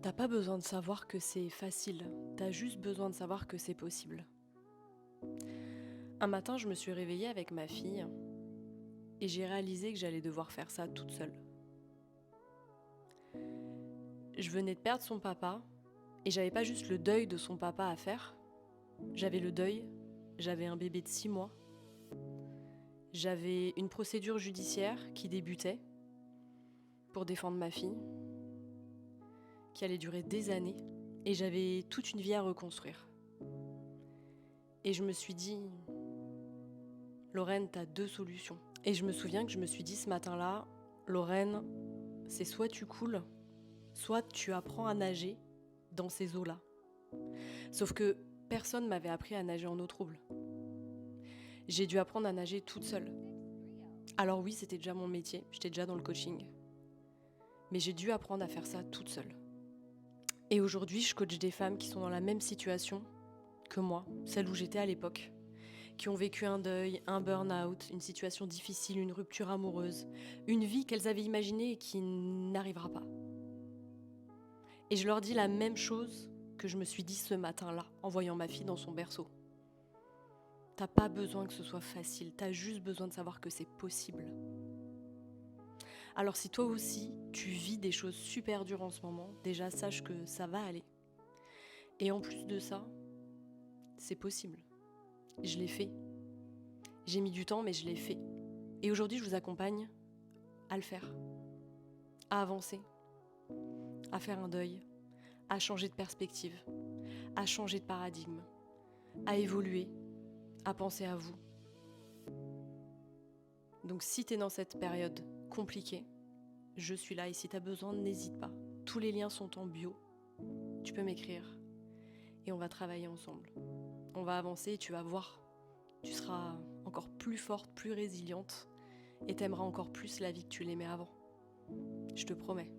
T'as pas besoin de savoir que c'est facile, t'as juste besoin de savoir que c'est possible. Un matin, je me suis réveillée avec ma fille et j'ai réalisé que j'allais devoir faire ça toute seule. Je venais de perdre son papa et j'avais pas juste le deuil de son papa à faire, j'avais le deuil, j'avais un bébé de 6 mois, j'avais une procédure judiciaire qui débutait pour défendre ma fille, qui allait durer des années et j'avais toute une vie à reconstruire. Et je me suis dit, Lorraine, t'as 2 solutions. Et je me souviens que je me suis dit ce matin-là, Lorraine, c'est soit tu coules, soit tu apprends à nager dans ces eaux-là. Sauf que personne m'avait appris à nager en eau trouble. J'ai dû apprendre à nager toute seule. Alors oui, c'était déjà mon métier, j'étais déjà dans le coaching. Mais j'ai dû apprendre à faire ça toute seule. Et aujourd'hui, je coach des femmes qui sont dans la même situation que moi, celle où j'étais à l'époque, qui ont vécu un deuil, un burn-out, une situation difficile, une rupture amoureuse, une vie qu'elles avaient imaginée et qui n'arrivera pas. Et je leur dis la même chose que je me suis dit ce matin-là, en voyant ma fille dans son berceau. T'as pas besoin que ce soit facile, t'as juste besoin de savoir que c'est possible. Alors si toi aussi, tu vis des choses super dures en ce moment, déjà sache que ça va aller. Et en plus de ça, c'est possible. Je l'ai fait. J'ai mis du temps, mais je l'ai fait. Et aujourd'hui, je vous accompagne à le faire, à avancer, à faire un deuil, à changer de perspective, à changer de paradigme, à évoluer, à penser à vous. Donc si t'es dans cette période compliquée, je suis là et si t'as besoin, n'hésite pas. Tous les liens sont en bio. Tu peux m'écrire et on va travailler ensemble. On va avancer et tu vas voir. Tu seras encore plus forte, plus résiliente et t'aimeras encore plus la vie que tu l'aimais avant. Je te promets.